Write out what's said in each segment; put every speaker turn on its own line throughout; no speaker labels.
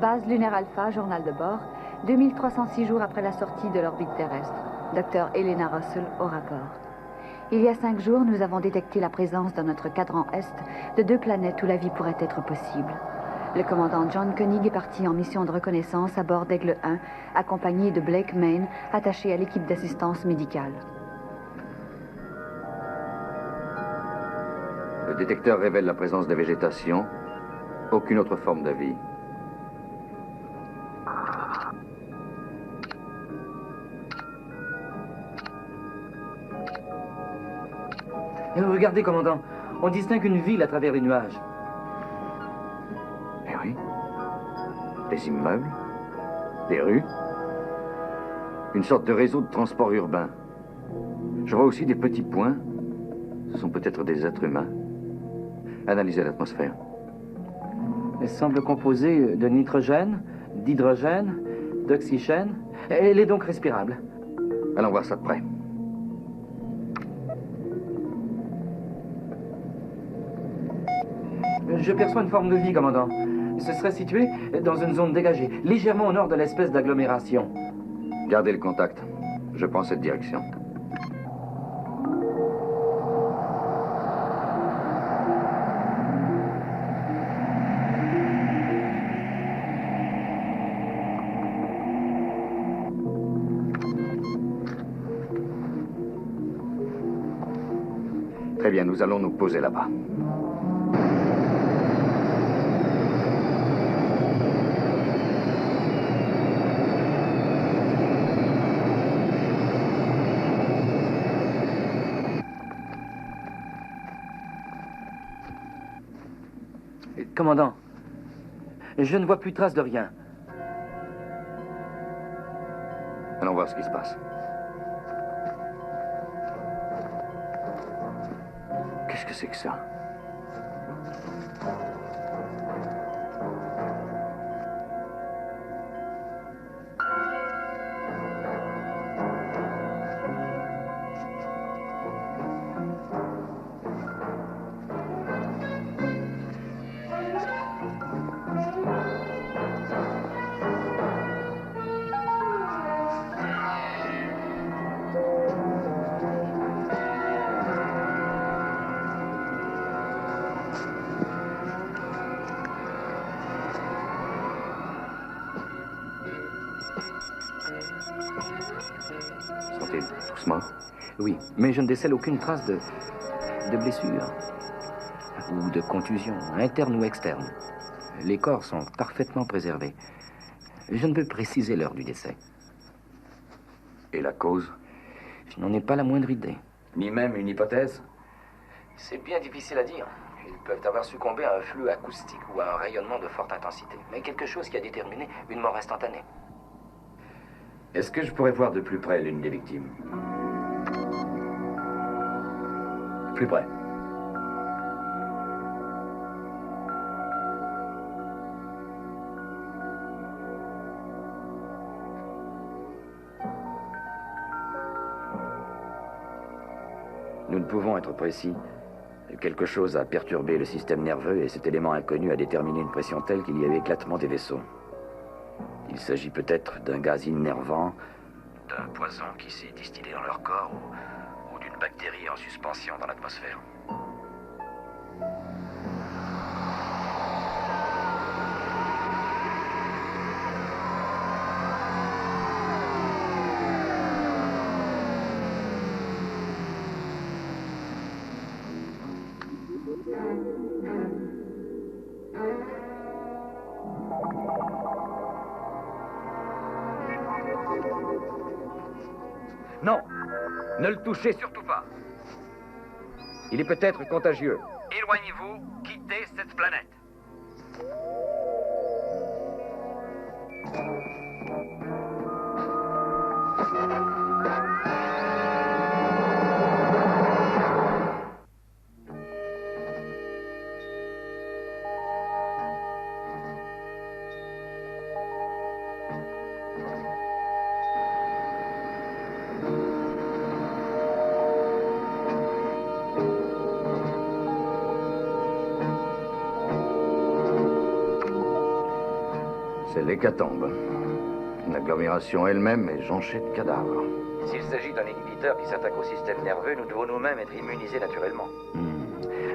Base lunaire Alpha, journal de bord. 2306 jours après la sortie de l'orbite terrestre. Docteur Elena Russell au rapport. Il y a 5 jours, nous avons détecté la présence dans notre cadran Est de 2 planètes où la vie pourrait être possible. Le commandant John Koenig est parti en mission de reconnaissance à bord d'Aigle 1, accompagné de Blake Main, attaché à l'équipe d'assistance médicale.
Le détecteur révèle la présence de végétation, aucune autre forme de vie.
Regardez, commandant, on distingue une ville à travers les nuages.
Eh oui. Des immeubles, des rues, une sorte de réseau de transport urbain. Je vois aussi des petits points. Ce sont peut-être des êtres humains. Analysez l'atmosphère.
Elle semble composée de nitrogène, d'hydrogène, d'oxygène. Elle est donc respirable.
Allons voir ça de près.
Je perçois une forme de vie, commandant. Ce serait situé dans une zone dégagée, légèrement au nord de l'espèce d'agglomération.
Gardez le contact. Je prends cette direction. Très bien, nous allons nous poser là-bas.
Commandant, je ne vois plus trace de rien.
Allons voir ce qui se passe. Qu'est-ce que c'est que ça? Sont-ils tous morts?
Oui, mais je ne décèle aucune trace de blessure ou de contusion, interne ou externe. Les corps sont parfaitement préservés. Je ne peux préciser l'heure du décès.
Et la cause?
Je n'en ai pas la moindre idée.
Ni même une hypothèse?
C'est bien difficile à dire. Ils peuvent avoir succombé à un flux acoustique ou à un rayonnement de forte intensité. Mais quelque chose qui a déterminé une mort instantanée.
Est-ce que je pourrais voir de plus près l'une des victimes? Plus près. Nous ne pouvons être précis. Quelque chose a perturbé le système nerveux et cet élément inconnu a déterminé une pression telle qu'il y a eu éclatement des vaisseaux. Il s'agit peut-être d'un gaz innervant, d'un poison qui s'est distillé dans leur corps ou d'une bactérie en suspension dans l'atmosphère. Non, ne le touchez surtout pas. Il est peut-être contagieux.
Éloignez-vous, quittez cette planète.
C'est l'hécatombe. L'agglomération elle-même est jonchée de cadavres.
S'il s'agit d'un inhibiteur qui s'attaque au système nerveux, nous devons nous-mêmes être immunisés naturellement.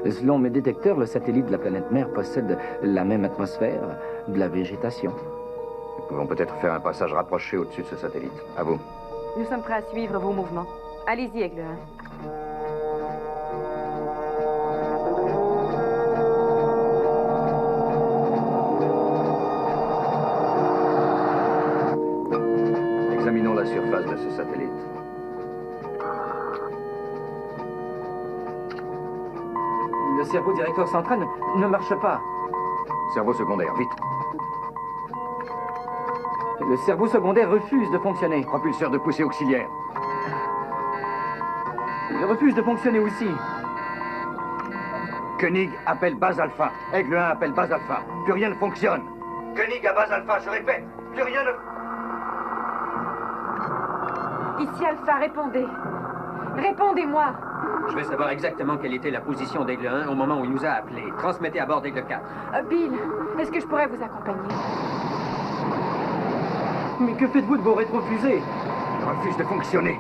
Selon mes détecteurs, le satellite de la planète mère possède la même atmosphère, de la végétation.
Nous pouvons peut-être faire un passage rapproché au-dessus de ce satellite. À vous.
Nous sommes prêts à suivre vos mouvements. Allez-y, Aigle
1. Examinons la surface de ce satellite.
Le cerveau directeur central ne marche pas.
Cerveau secondaire, vite.
Le cerveau secondaire refuse de fonctionner.
Propulseur de poussée auxiliaire.
Il refuse de fonctionner aussi.
Koenig appelle base alpha. Aigle 1 appelle base alpha. Plus rien ne fonctionne. Koenig à base alpha, je répète. Plus rien ne...
Ici Alpha, répondez. Répondez-moi.
Je vais savoir exactement quelle était la position d'Aigle 1 au moment où il nous a appelés. Transmettez à bord d'Aigle 4.
Bill, est-ce que je pourrais vous accompagner?
Mais que faites-vous de vos rétrofusées?
Il refuse de fonctionner.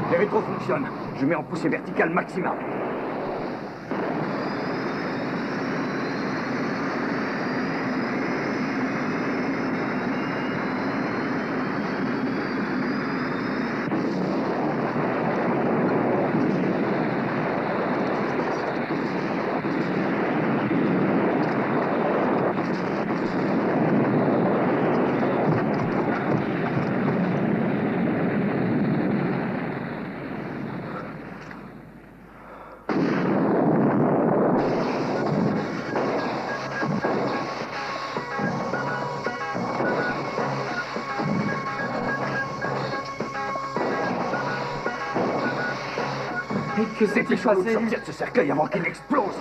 Les rétros fonctionnent. Je mets en poussée verticale maximale.
Que s'est-il passé?
Sortir de ce cercueil avant qu'il explose.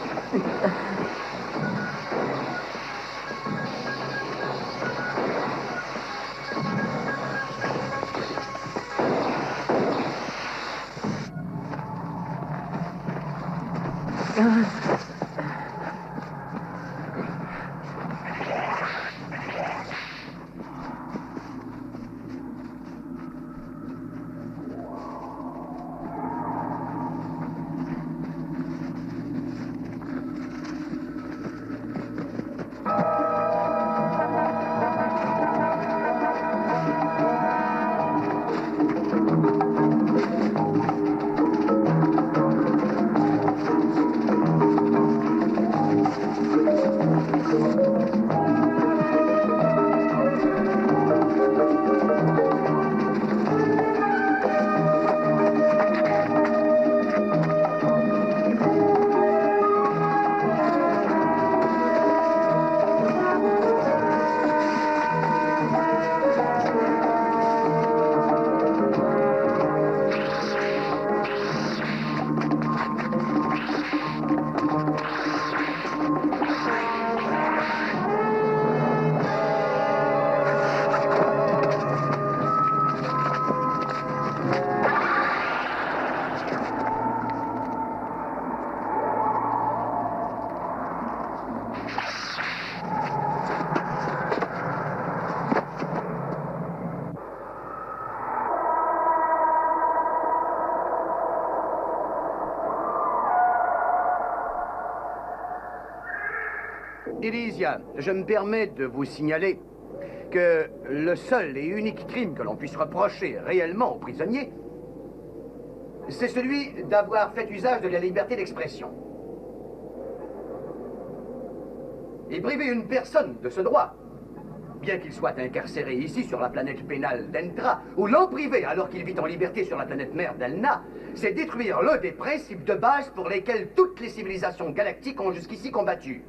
Elysia, je me permets de vous signaler que le seul et unique crime que l'on puisse reprocher réellement aux prisonniers, c'est celui d'avoir fait usage de la liberté d'expression. Et priver une personne de ce droit, bien qu'il soit incarcéré ici sur la planète pénale d'Entra, ou l'en priver alors qu'il vit en liberté sur la planète mère d'Elna, c'est détruire l'un des principes de base pour lesquels toutes les civilisations galactiques ont jusqu'ici combattu.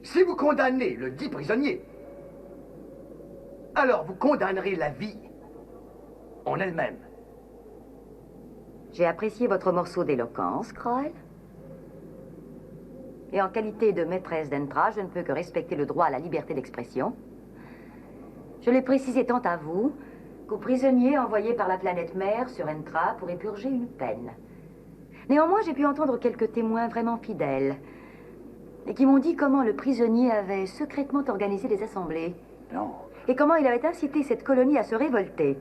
Si vous condamnez le dit prisonnier, alors vous condamnerez la vie en elle-même.
J'ai apprécié votre morceau d'éloquence, Kroll. Et en qualité de maîtresse d'Entra, je ne peux que respecter le droit à la liberté d'expression. Je l'ai précisé tant à vous qu'aux prisonniers envoyés par la planète mère sur Entra pour y purger une peine. Néanmoins, j'ai pu entendre quelques témoins vraiment fidèles et qui m'ont dit comment le prisonnier avait secrètement organisé des assemblées.
Non.
Et comment il avait incité cette colonie à se révolter.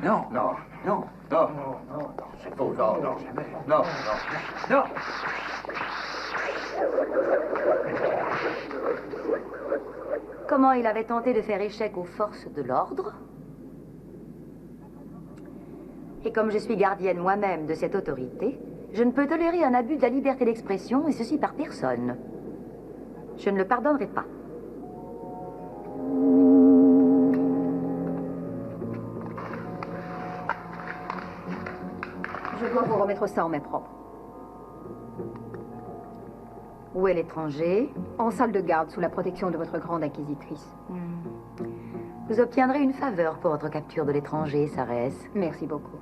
Non, non, non, non, non, c'est faux, non, non, jamais. Non, non, non.
Comment il avait tenté de faire échec aux forces de l'ordre. Et comme je suis gardienne moi-même de cette autorité, je ne peux tolérer un abus de la liberté d'expression, et ceci par personne. Je ne le pardonnerai pas.
Je dois vous remettre ça en main propre.
Où est l'étranger?
En salle de garde, sous la protection de votre grande inquisitrice.
Vous obtiendrez une faveur pour votre capture de l'étranger, Sarès.
Merci beaucoup.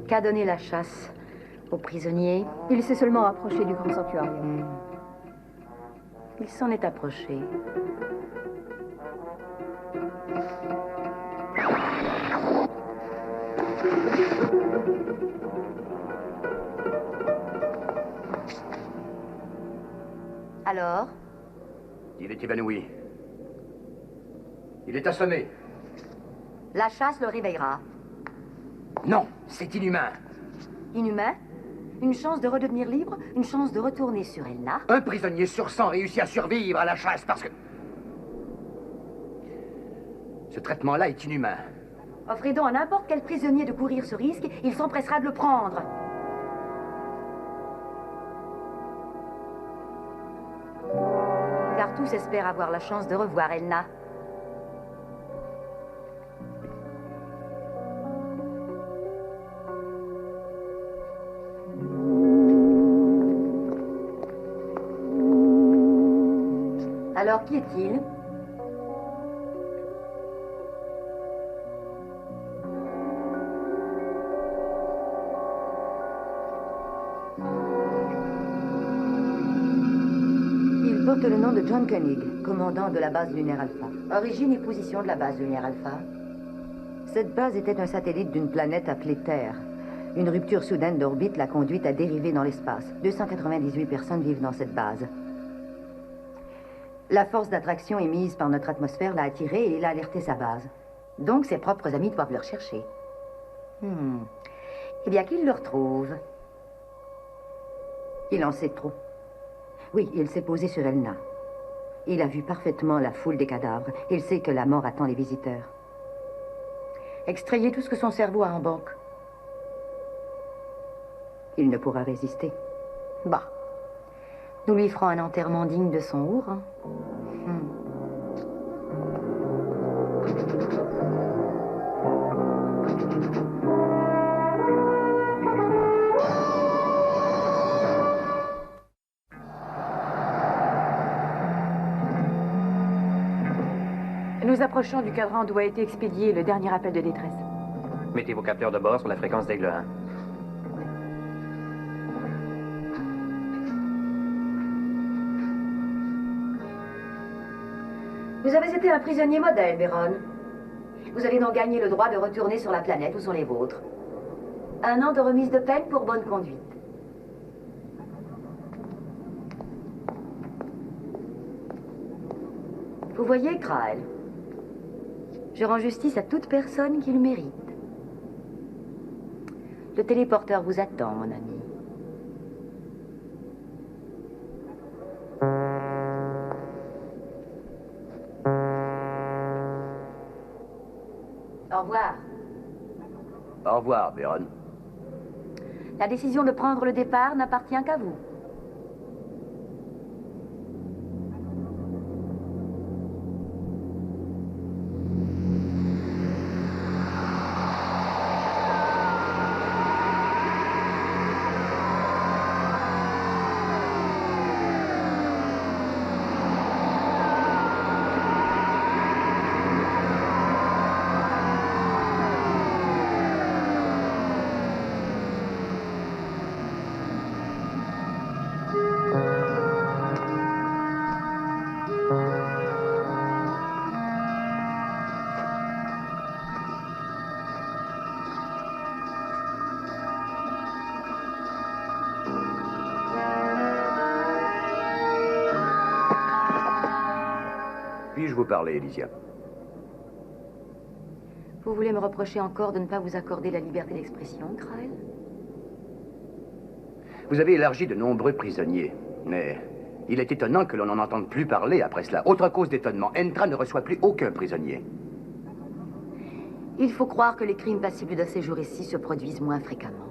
Qu'a donné la chasse aux prisonniers?
Il s'est seulement approché du grand sanctuarium.
Il s'en est approché. Alors?
Il est évanoui. Il est assommé.
La chasse le réveillera.
Non, c'est inhumain.
Inhumain? Une chance de redevenir libre? Une chance de retourner sur Elna?
Un prisonnier sur 100 réussit à survivre à la chasse parce que... Ce traitement-là est inhumain.
Offrez donc à n'importe quel prisonnier de courir ce risque, il s'empressera de le prendre. Car tous espèrent avoir la chance de revoir Elna. Alors, qui est-il? Il porte le nom de John Koenig, commandant de la base lunaire Alpha. Origine et position de la base lunaire Alpha. Cette base était un satellite d'une planète appelée Terre. Une rupture soudaine d'orbite l'a conduite à dériver dans l'espace. 298 personnes vivent dans cette base. La force d'attraction émise par notre atmosphère l'a attiré et il a alerté sa base. Donc ses propres amis doivent le rechercher. Eh bien, qu'il le retrouve. Il en sait trop. Oui, il s'est posé sur Elna. Il a vu parfaitement la foule des cadavres. Il sait que la mort attend les visiteurs. Extrayer tout ce que son cerveau a en banque. Il ne pourra résister. Bah, nous lui ferons un enterrement digne de son our.
Nous approchons du cadran d'où a été expédié le dernier appel de détresse.
Mettez vos capteurs de bord sur la fréquence d'Aigle 1.
Vous avez été un prisonnier modèle, Béron. Vous avez donc gagné le droit de retourner sur la planète où sont les vôtres. 1 an de remise de peine pour bonne conduite. Vous voyez, Krael, je rends justice à toute personne qui le mérite. Le téléporteur vous attend, mon ami. Au revoir.
Au revoir, Béron.
La décision de prendre le départ n'appartient qu'à vous.
puis-je vous parler, Elysia?
Vous voulez me reprocher encore de ne pas vous accorder la liberté d'expression, Krael?
Vous avez élargi de nombreux prisonniers, mais il est étonnant que l'on n'en entende plus parler après cela. Autre cause d'étonnement, Entra ne reçoit plus aucun prisonnier.
Il faut croire que les crimes passibles d'un séjour ici se produisent moins fréquemment.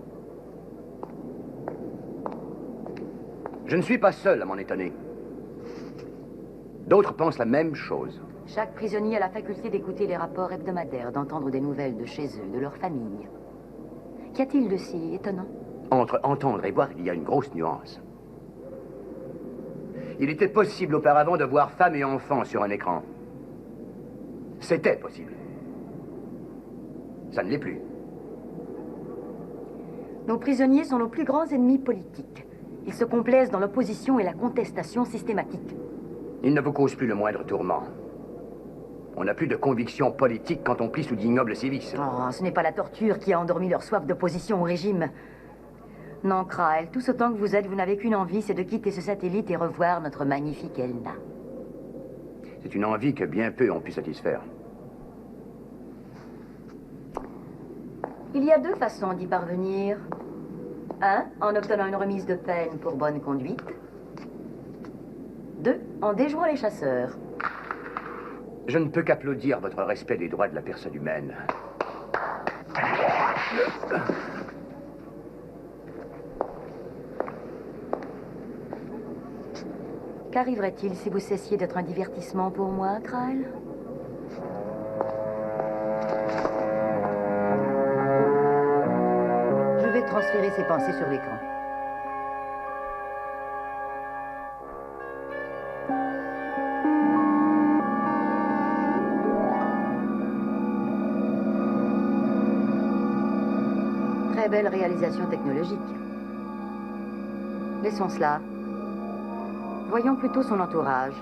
Je ne suis pas seul à m'en étonner. D'autres pensent la même chose.
Chaque prisonnier a la faculté d'écouter les rapports hebdomadaires, d'entendre des nouvelles de chez eux, de leur famille. Qu'y a-t-il de si étonnant?
Entre entendre et voir, il y a une grosse nuance. Il était possible auparavant de voir femmes et enfants sur un écran. C'était possible. Ça ne l'est plus.
Nos prisonniers sont nos plus grands ennemis politiques. Ils se complaisent dans l'opposition et la contestation systématique.
Ils ne vous causent plus le moindre tourment. On n'a plus de conviction politique quand on plie sous d'ignobles sévices.
Oh, ce n'est pas la torture qui a endormi leur soif d'opposition au régime. Non, Krael, tout ce temps que vous êtes, vous n'avez qu'une envie, c'est de quitter ce satellite et revoir notre magnifique Elna.
C'est une envie que bien peu ont pu satisfaire.
Il y a deux façons d'y parvenir. Un, en obtenant une remise de peine pour bonne conduite. Deux, en déjouant les chasseurs.
Je ne peux qu'applaudir votre respect des droits de la personne humaine.
Qu'arriverait-il si vous cessiez d'être un divertissement pour moi, Krael? Je vais transférer ses pensées sur l'écran. Très belle réalisation technologique. Laissons cela. Voyons plutôt son entourage.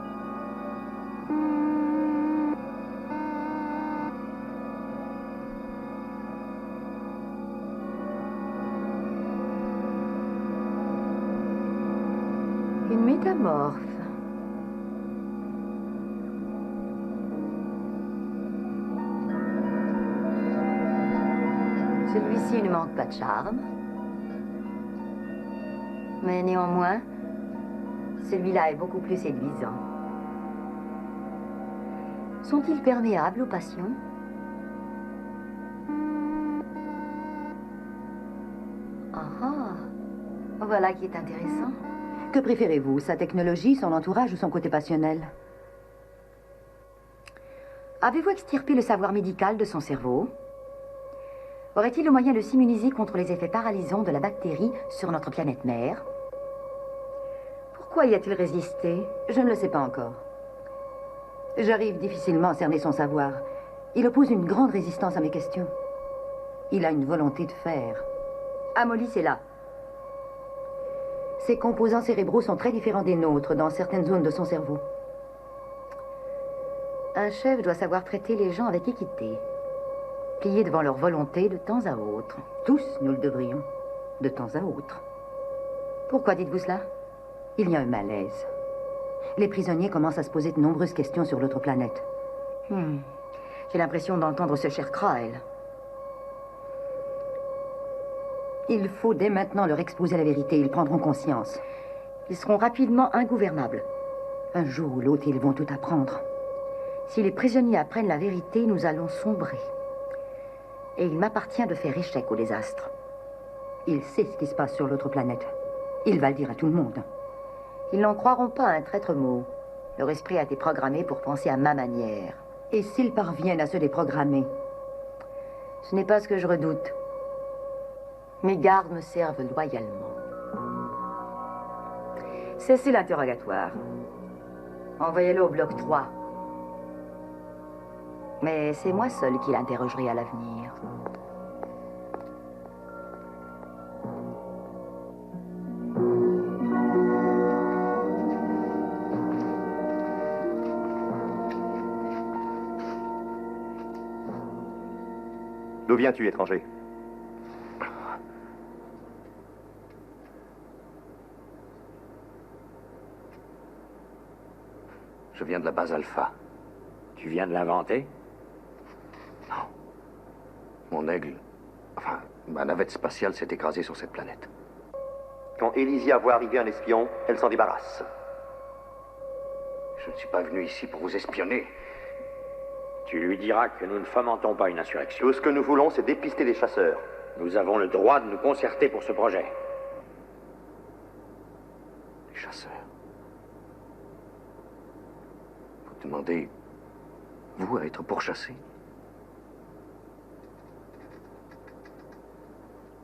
Une métamorphe. Celui-ci ne manque pas de charme. Mais néanmoins, celui-là est beaucoup plus séduisant. Sont-ils perméables aux passions? Ah ah, voilà qui est intéressant.
Que préférez-vous, sa technologie, son entourage ou son côté passionnel?
Avez-vous extirpé le savoir médical de son cerveau? Aurait-il le moyen de s'immuniser contre les effets paralysants de la bactérie sur notre planète mère? Pourquoi y a-t-il résisté?
Je ne le sais pas encore. J'arrive difficilement à cerner son savoir. Il oppose une grande résistance à mes questions. Il a une volonté de faire.
Amolis est là.
Ses composants cérébraux sont très différents des nôtres dans certaines zones de son cerveau.
Un chef doit savoir traiter les gens avec équité. Plier devant leur volonté de temps à autre.
Tous, nous le devrions. De temps à autre.
Pourquoi dites-vous cela?
Il y a un malaise. Les prisonniers commencent à se poser de nombreuses questions sur l'autre planète.
J'ai l'impression d'entendre ce cher Krael.
Il faut dès maintenant leur exposer la vérité. Ils prendront conscience.
Ils seront rapidement ingouvernables.
Un jour ou l'autre, ils vont tout apprendre.
Si les prisonniers apprennent la vérité, nous allons sombrer. Et il m'appartient de faire échec au désastre.
Il sait ce qui se passe sur l'autre planète. Il va le dire à tout le monde.
Ils n'en croiront pas un traître mot. Leur esprit a été programmé pour penser à ma manière.
Et s'ils parviennent à se déprogrammer?
Ce n'est pas ce que je redoute. Mes gardes me servent loyalement. Cessez l'interrogatoire. Envoyez-le au bloc 3. Mais c'est moi seul qui l'interrogerai à l'avenir.
D'où viens-tu, étranger?
Je viens de la base Alpha. Tu viens de l'inventer?
Non. Mon aigle... Enfin, ma navette spatiale s'est écrasée sur cette planète.
Quand Elysia voit arriver un espion, elle s'en débarrasse.
Je ne suis pas venu ici pour vous espionner.
Tu lui diras que nous ne fomentons pas une insurrection.
Tout ce que nous voulons, c'est dépister les chasseurs.
Nous avons le droit de nous concerter pour ce projet.
Les chasseurs. Vous demandez, vous, à être pourchassé?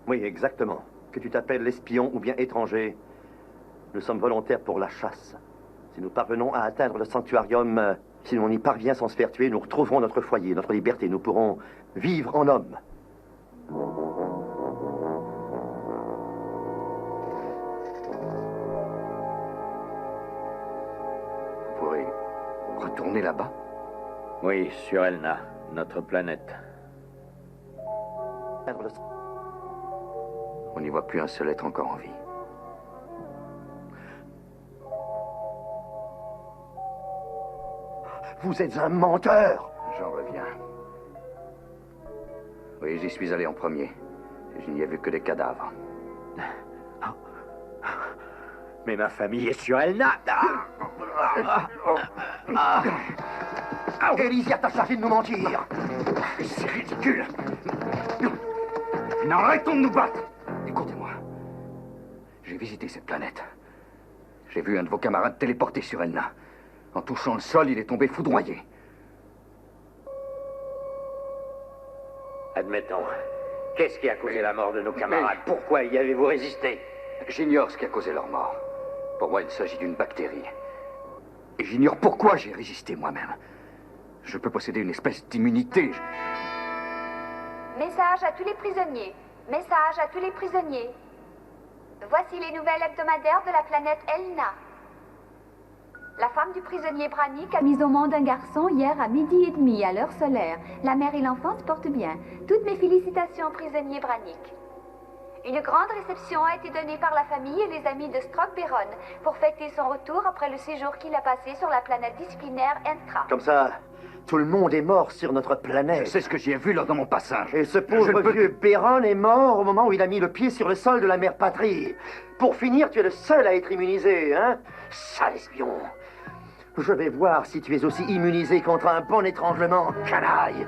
Oui, exactement. Que tu t'appelles l'espion ou bien étranger, nous sommes volontaires pour la chasse. Si nous parvenons à atteindre le sanctuarium, si on y parvient sans se faire tuer, nous retrouverons notre foyer, notre liberté. Nous pourrons vivre en hommes.
Vous pourrez retourner là-bas?
Oui, sur Elna, notre planète.
On n'y voit plus un seul être encore en vie.
Vous êtes un menteur!
J'en reviens. Oui, j'y suis allé en premier. Je n'y ai vu que des cadavres.
Mais ma famille est sur Elna.
Elysia t'a chargé de nous mentir!
C'est ridicule! Arrêtons de nous battre! Écoutez-moi. J'ai visité cette planète. J'ai vu un de vos camarades téléporté sur Elna. En touchant le sol, il est tombé foudroyé.
Admettons. Qu'est-ce qui a causé la mort de nos camarades? Pourquoi y avez-vous résisté?
J'ignore ce qui a causé leur mort. Pour moi, il s'agit d'une bactérie. Et j'ignore pourquoi j'ai résisté moi-même. Je peux posséder une espèce d'immunité.
Message à tous les prisonniers. Message à tous les prisonniers. Voici les nouvelles hebdomadaires de la planète Elna. La femme du prisonnier Brannick a mis au monde un garçon hier à 12h30 à l'heure solaire. La mère et l'enfant se portent bien. Toutes mes félicitations au prisonnier Brannick. Une grande réception a été donnée par la famille et les amis de Strock-Beron pour fêter son retour après le séjour qu'il a passé sur la planète disciplinaire Entra.
Comme ça, tout le monde est mort sur notre planète.
Je sais ce que j'y ai vu lors de mon passage.
Et ce pauvre vieux Beron est mort au moment où il a mis le pied sur le sol de la mère patrie. Pour finir, tu es le seul à être immunisé, hein? Sale espion. Je vais voir si tu es aussi immunisé contre un bon étranglement, canaille.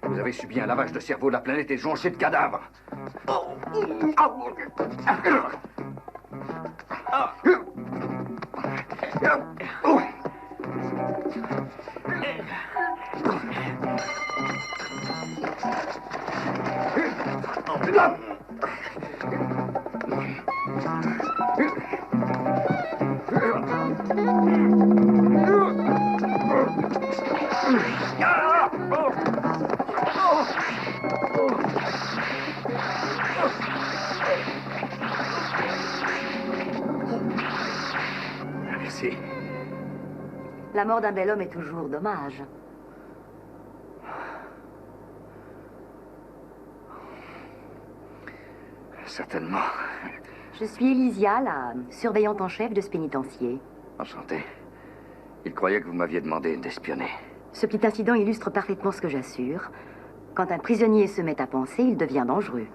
Vous avez subi un lavage de cerveau, la planète est jonchée de cadavres. Merci.
La mort d'un bel homme est toujours dommage.
Certainement.
Je suis Elysia, la surveillante en chef de ce pénitencier.
Enchanté. Il croyait que vous m'aviez demandé d'espionner.
Ce petit incident illustre parfaitement ce que j'assure. Quand un prisonnier se met à penser, il devient dangereux.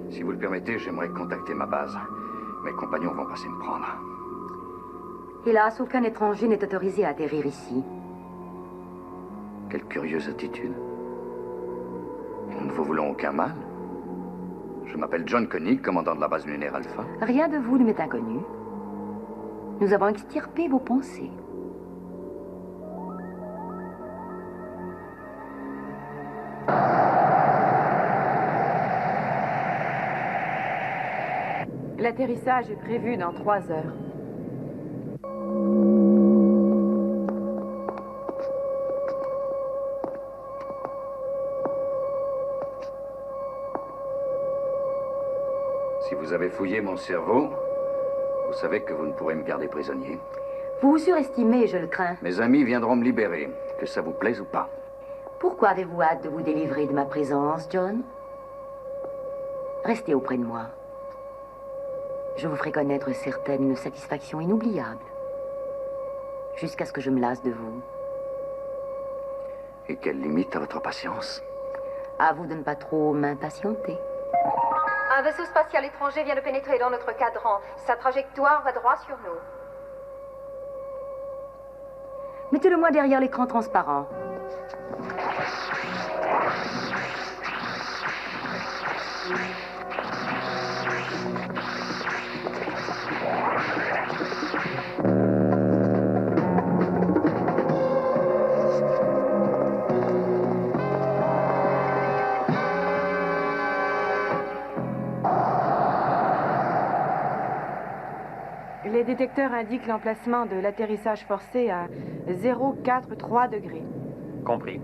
Si vous le permettez, j'aimerais contacter ma base. Mes compagnons vont passer me prendre.
Hélas, aucun étranger n'est autorisé à atterrir ici.
Quelle curieuse attitude. Nous ne vous voulons aucun mal. Je m'appelle John Koenig, commandant de la base lunaire Alpha.
Rien de vous ne m'est inconnu. Nous avons extirpé vos pensées.
L'atterrissage est prévu dans 3 heures.
Si vous avez fouillé mon cerveau, vous savez que vous ne pourrez me garder prisonnier.
Vous vous surestimez, je le crains.
Mes amis viendront me libérer, que ça vous plaise ou pas.
Pourquoi avez-vous hâte de vous délivrer de ma présence, John? Restez auprès de moi. Je vous ferai connaître certaines satisfactions inoubliables. Jusqu'à ce que je me lasse de vous.
Et quelle limite à votre patience?
À vous de ne pas trop m'impatienter.
Un vaisseau spatial étranger vient de pénétrer dans notre cadran. Sa trajectoire va droit sur nous.
Mettez-le-moi derrière l'écran transparent.
Les détecteurs indiquent l'emplacement de l'atterrissage forcé à 0,43 degrés.
Compris.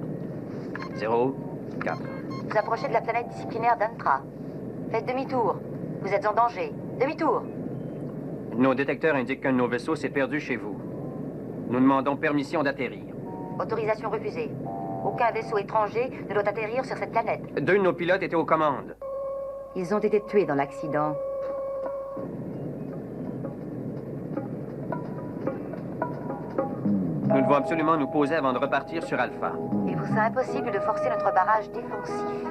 0, 4.
Vous approchez de la planète disciplinaire d'Antra. Faites demi-tour. Vous êtes en danger. Demi-tour.
Nos détecteurs indiquent qu'un de nos vaisseaux s'est perdu chez vous. Nous demandons permission d'atterrir.
Autorisation refusée. Aucun vaisseau étranger ne doit atterrir sur cette planète.
2 de nos pilotes étaient aux commandes.
Ils ont été tués dans l'accident.
Nous devons absolument nous poser avant de repartir sur Alpha.
Il vous sera impossible de forcer notre barrage défensif.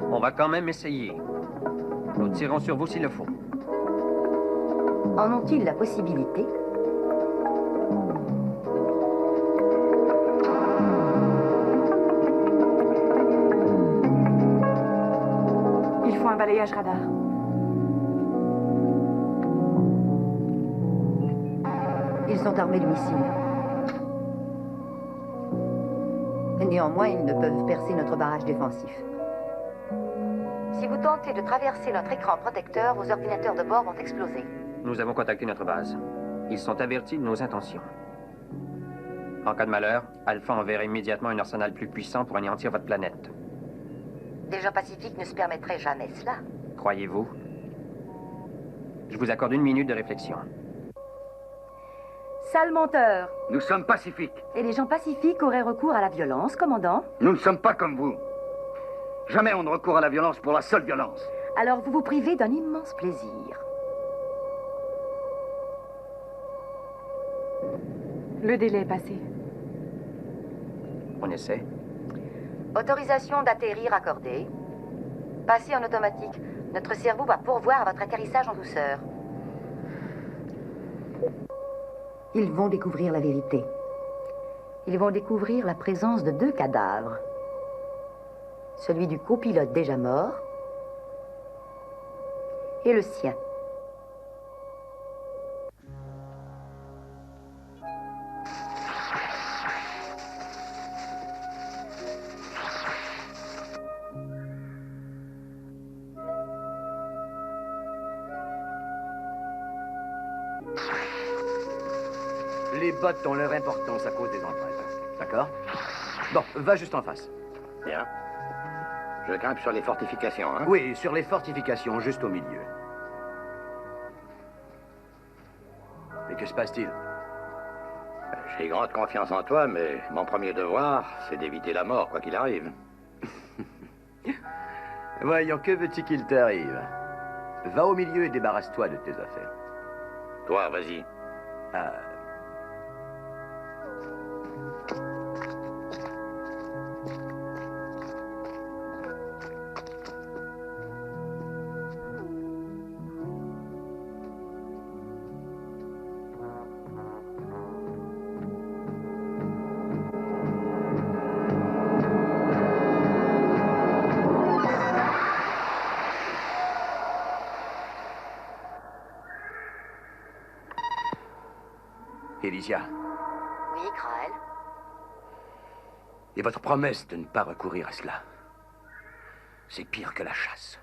On va quand même essayer. Nous tirons sur vous s'il le faut.
En ont-ils la possibilité?
Il faut un balayage radar.
Ils sont armés de missiles. Et néanmoins, ils ne peuvent percer notre barrage défensif. Si vous tentez de traverser notre écran protecteur, vos ordinateurs de bord vont exploser.
Nous avons contacté notre base. Ils sont avertis de nos intentions. En cas de malheur, Alpha enverra immédiatement un arsenal plus puissant pour anéantir votre planète.
Des gens pacifiques ne se permettraient jamais cela.
Croyez-vous? Je vous accorde 1 minute de réflexion.
Sale menteur.
Nous sommes pacifiques.
Et les gens pacifiques auraient recours à la violence, commandant?
Nous ne sommes pas comme vous. Jamais on ne recourt à la violence pour la seule violence.
Alors vous vous privez d'un immense plaisir.
Le délai est passé.
On essaie.
Autorisation d'atterrir accordée. Passez en automatique. Notre cerveau va pourvoir à votre atterrissage en douceur. Ils vont découvrir la vérité. Ils vont découvrir la présence de 2 cadavres. Celui du copilote déjà mort et le sien.
Les bottes ont leur importance à cause des empreintes. D'accord? Bon, va juste en face.
Bien. Je grimpe sur les fortifications, hein?
Oui, sur les fortifications, juste au milieu. Et que se passe-t-il?
J'ai grande confiance en toi, mais mon premier devoir, c'est d'éviter la mort, quoi qu'il arrive.
Voyons, que veux-tu qu'il t'arrive? Va au milieu et débarrasse-toi de tes affaires.
Toi, vas-y.
Ah. Elysia.
Oui, Krael.
Et votre promesse de ne pas recourir à cela, c'est pire que la chasse.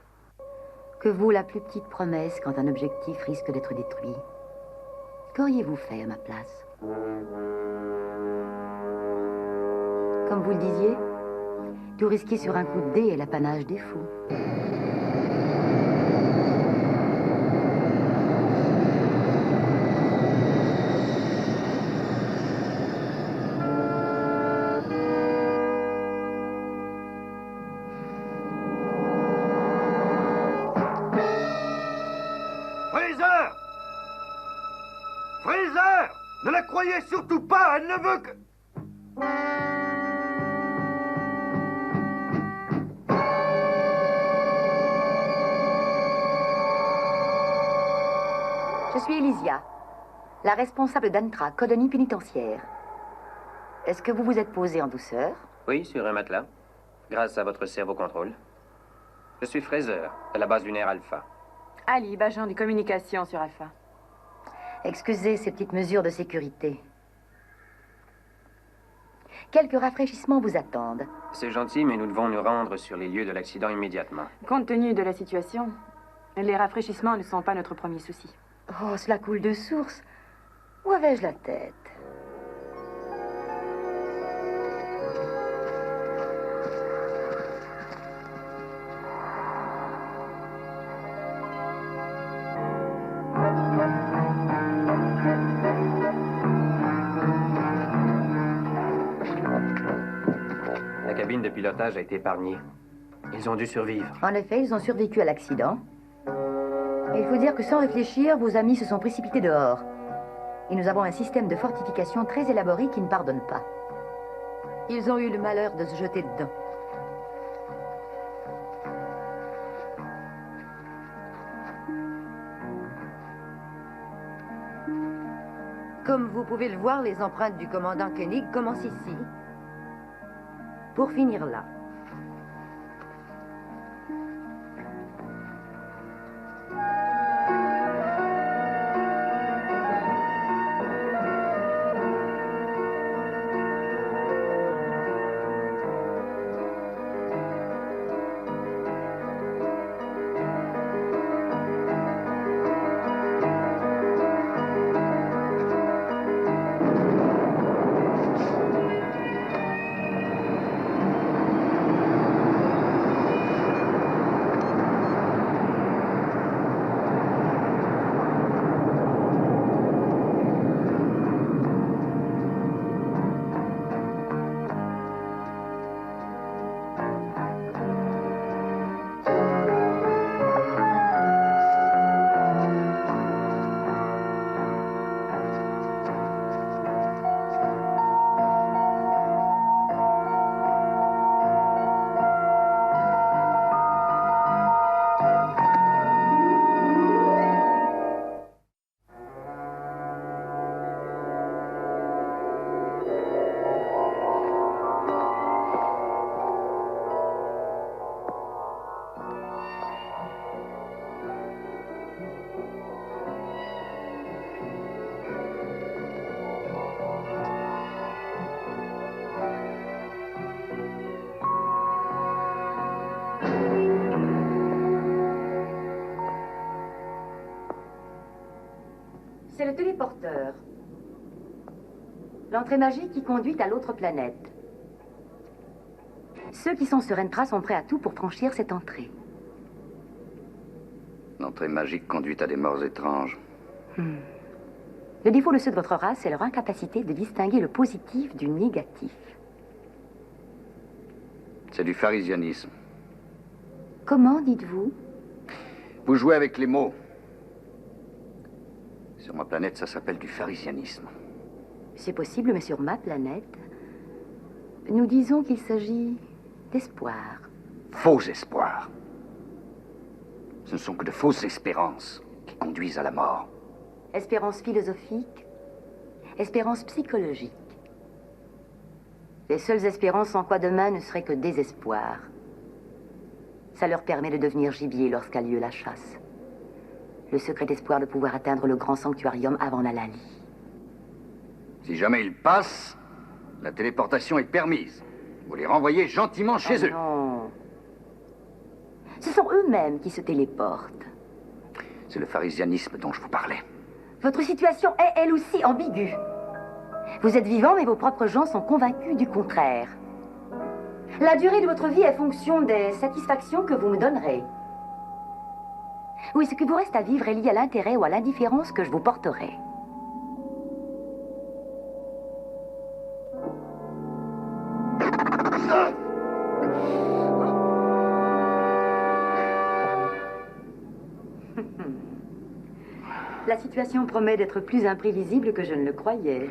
Que vaut la plus petite promesse quand un objectif risque d'être détruit? Qu'auriez-vous fait à ma place? Comme vous le disiez, tout risquer sur un coup de dé est l'apanage des fous.
Ne la croyez surtout pas, elle ne veut que...
Je suis Elysia, la responsable d'Antra, colonie pénitentiaire. Est-ce que vous vous êtes posé en douceur?
Oui, sur un matelas, grâce à votre cerveau-contrôle. Je suis Fraser, de la base lunaire Alpha.
Ali, agent des communications sur Alpha.
Excusez ces petites mesures de sécurité. Quelques rafraîchissements vous attendent.
C'est gentil, mais nous devons nous rendre sur les lieux de l'accident immédiatement.
Compte tenu de la situation, les rafraîchissements ne sont pas notre premier souci.
Oh, cela coule de source. Où avais-je la tête?
La cabine de pilotage a été épargnée. Ils ont dû survivre.
En effet, ils ont survécu à l'accident. Et il faut dire que sans réfléchir, vos amis se sont précipités dehors. Et nous avons un système de fortification très élaboré qui ne pardonne pas. Ils ont eu le malheur de se jeter dedans. Comme vous pouvez le voir, les empreintes du commandant Koenig commencent ici. Pour finir là. C'est le téléporteur. L'entrée magique qui conduit à l'autre planète. Ceux qui sont sur Entra sont prêts à tout pour franchir cette entrée.
L'entrée magique conduit à des morts étranges.
Le défaut de ceux de votre race, c'est leur incapacité de distinguer le positif du négatif.
C'est du pharisianisme.
Comment dites-vous?
Vous jouez avec les mots. Sur ma planète, ça s'appelle du pharisianisme.
C'est possible, mais sur ma planète, nous disons qu'il s'agit d'espoir.
Faux espoirs. Ce ne sont que de fausses espérances qui conduisent à la mort.
Espérance philosophique, espérance psychologique. Les seules espérances en quoi demain ne serait que désespoir. Ça leur permet de devenir gibier lorsqu'a lieu la chasse. Le secret espoir de pouvoir atteindre le grand sanctuarium avant la Lali.
Si jamais ils passent, la téléportation est permise. Vous les renvoyez gentiment chez eux.
Non. Ce sont eux-mêmes qui se téléportent.
C'est le pharisianisme dont je vous parlais.
Votre situation est, elle aussi, ambiguë. Vous êtes vivant, mais vos propres gens sont convaincus du contraire. La durée de votre vie est fonction des satisfactions que vous me donnerez. Oui, ce que vous reste à vivre est lié à l'intérêt ou à l'indifférence que je vous porterai. La situation promet d'être plus imprévisible que je ne le croyais.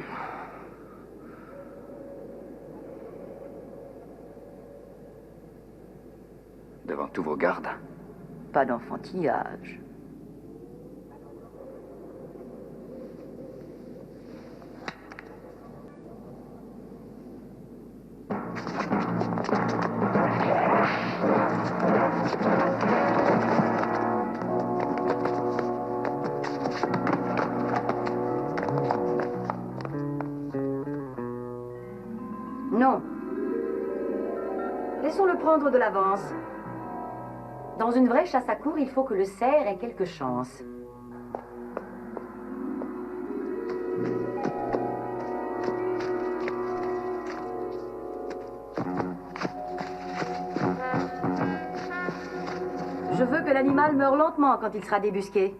Devant tous vos gardes.
Pas d'enfantillage. Non. Laissons-le prendre de l'avance. Dans une vraie chasse à courre, il faut que le cerf ait quelques chances. Je veux que l'animal meure lentement quand il sera débusqué.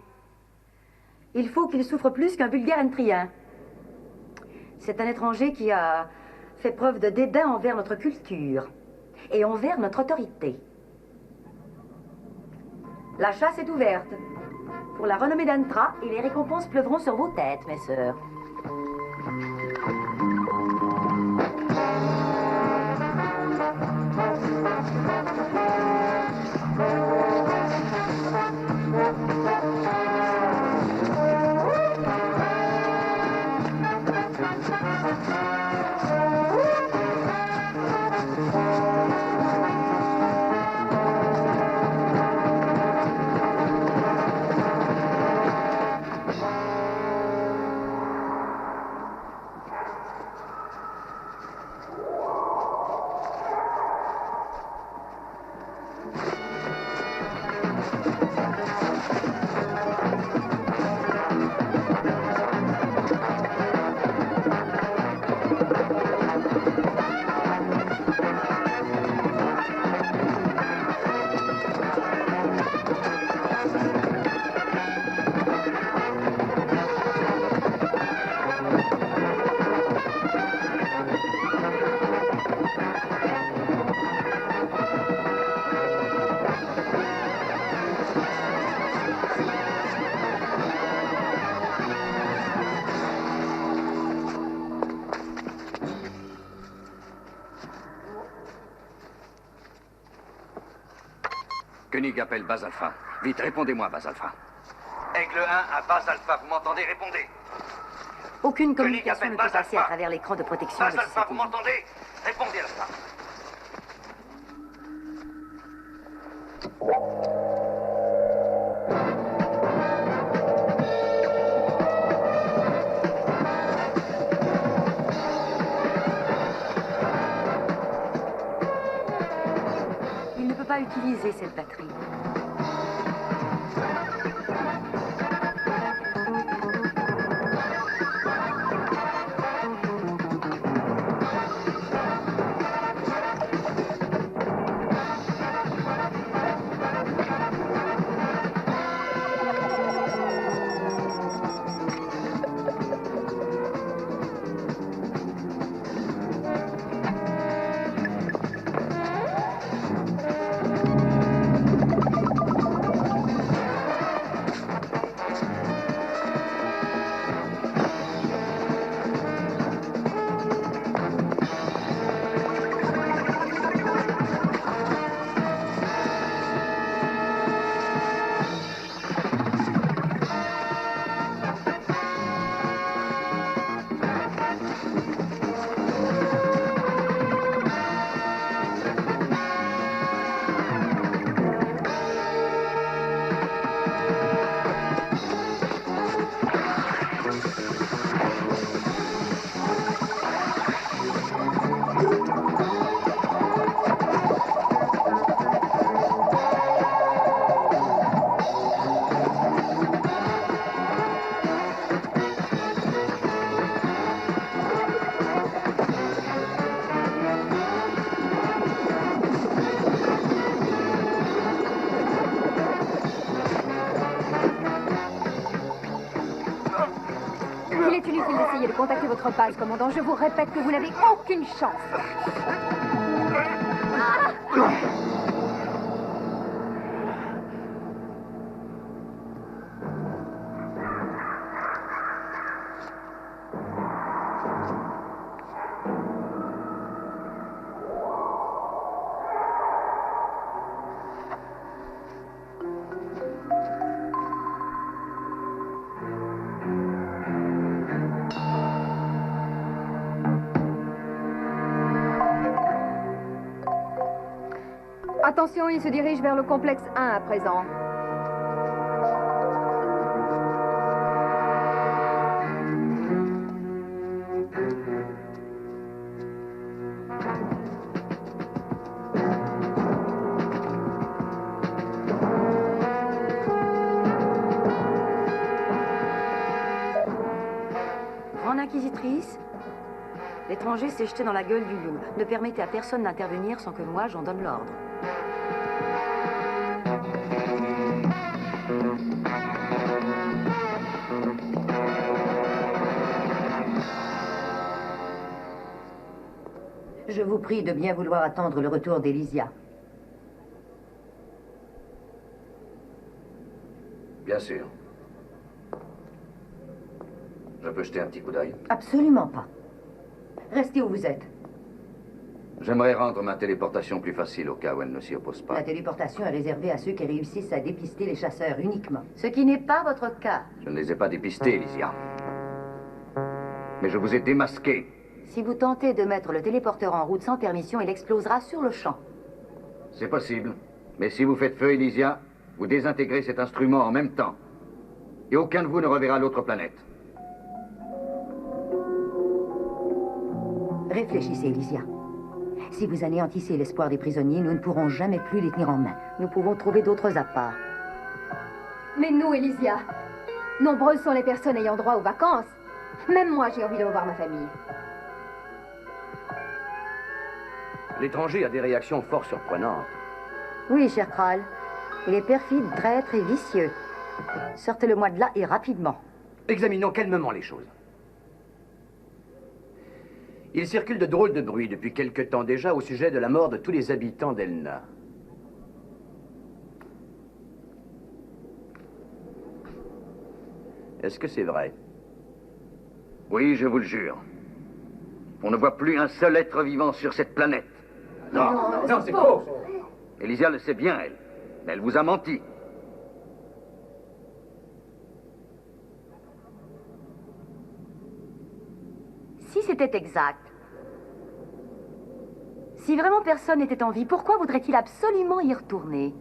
Il faut qu'il souffre plus qu'un vulgaire entrien. C'est un étranger qui a fait preuve de dédain envers notre culture et envers notre autorité. La chasse est ouverte pour la renommée d'Entra et les récompenses pleuvront sur vos têtes, mes sœurs.
Koenig appelle Base Alpha. Vite, répondez-moi, Base Alpha. Aigle 1 à Base Alpha, vous m'entendez? Répondez.
Aucune communication ne peut passer à travers l'écran de protection de
Base
ce
Alpha, vous
satellite.
m'entendez? Répondez, Alpha.
Il ne peut pas utiliser cette batterie.
Il est inutile d'essayer de contacter votre base, commandant. Je vous répète que vous n'avez aucune chance.
Attention, il se dirige vers le complexe 1 à présent.
Grande inquisitrice, l'étranger s'est jeté dans la gueule du loup. Ne permettez à personne d'intervenir sans que moi j'en donne l'ordre. Je vous prie de bien vouloir attendre le retour d'Elysia.
Bien sûr. Je peux jeter un petit coup d'œil?
Absolument pas. Restez où vous êtes.
J'aimerais rendre ma téléportation plus facile au cas où elle ne s'y oppose pas.
La téléportation est réservée à ceux qui réussissent à dépister les chasseurs uniquement. Ce qui n'est pas votre cas.
Je ne les ai pas dépistés, Elysia. Mais je vous ai démasqué.
Si vous tentez de mettre le téléporteur en route sans permission, il explosera sur le champ.
C'est possible. Mais si vous faites feu, Elysia, vous désintégrez cet instrument en même temps. Et aucun de vous ne reverra l'autre planète.
Réfléchissez, Elysia. Si vous anéantissez l'espoir des prisonniers, nous ne pourrons jamais plus les tenir en main. Nous pouvons trouver d'autres apparts.
Mais nous, Elysia, nombreuses sont les personnes ayant droit aux vacances. Même moi, j'ai envie de revoir ma famille.
L'étranger a des réactions fort surprenantes.
Oui, cher Kral. Il est perfide, traître et vicieux. Sortez-le-moi de là et rapidement.
Examinons calmement les choses. Il circule de drôles de bruits depuis quelque temps déjà au sujet de la mort de tous les habitants d'Elna. Est-ce que c'est vrai?
Oui, je vous le jure. On ne voit plus un seul être vivant sur cette planète.
Non, c'est faux.
Elysia le sait bien, elle. Mais elle vous a menti.
Si c'était exact, si vraiment personne n'était en vie, pourquoi voudrait-il absolument y retourner?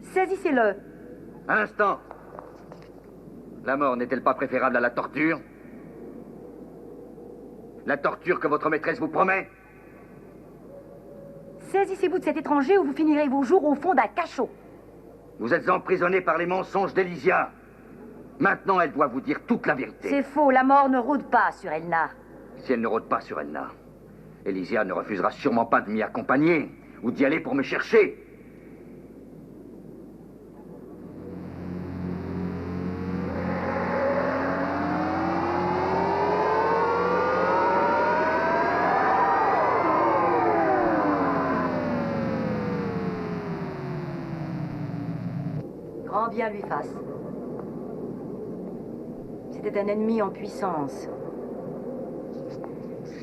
Saisissez-le.
Un instant. La mort n'est-elle pas préférable à la torture? La torture que votre maîtresse vous promet?
Saisissez-vous de cet étranger ou vous finirez vos jours au fond d'un cachot.
Vous êtes emprisonné par les mensonges d'Elysia. Maintenant, elle doit vous dire toute la vérité.
C'est faux, la mort ne rôde pas sur Elna.
Si elle ne rôde pas sur Elna, Elysia ne refusera sûrement pas de m'y accompagner ou d'y aller pour me chercher.
Grand bien lui fasse. C'était un ennemi en puissance.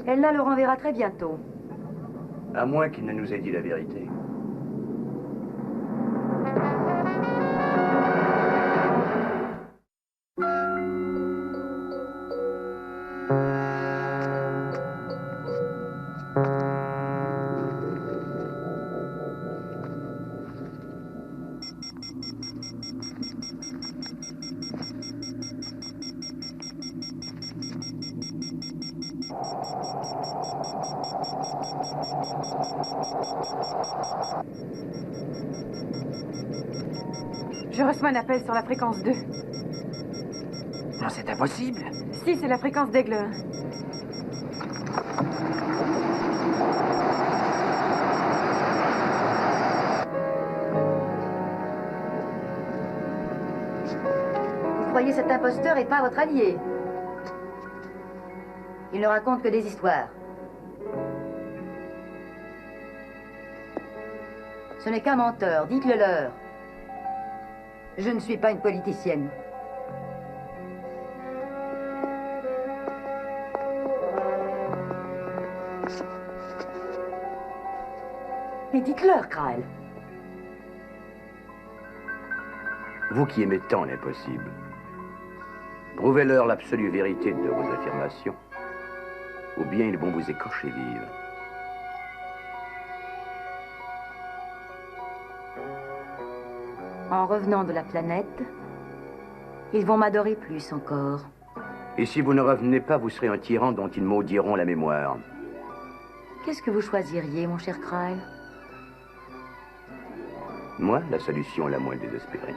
Elna le renverra très bientôt.
À moins qu'il ne nous ait dit la vérité.
Je reçois un appel sur la fréquence 2.
Non, c'est impossible.
Si, c'est la fréquence d'Aigle.
Vous croyez cet imposteur est pas votre allié? Il ne raconte que des histoires. Ce n'est qu'un menteur, dites-le leur. Je ne suis pas une politicienne. Mais dites-leur, Kral.
Vous qui aimez tant l'impossible, prouvez-leur l'absolue vérité de vos affirmations,
ou bien ils vont vous écorcher vive.
En revenant de la planète, ils vont m'adorer plus encore.
Et si vous ne revenez pas, vous serez un tyran dont ils maudiront la mémoire.
Qu'est-ce que vous choisiriez, mon cher Kyle?
Moi, la solution la moins désespérée.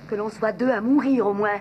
Que l'on soit deux à mourir, au moins.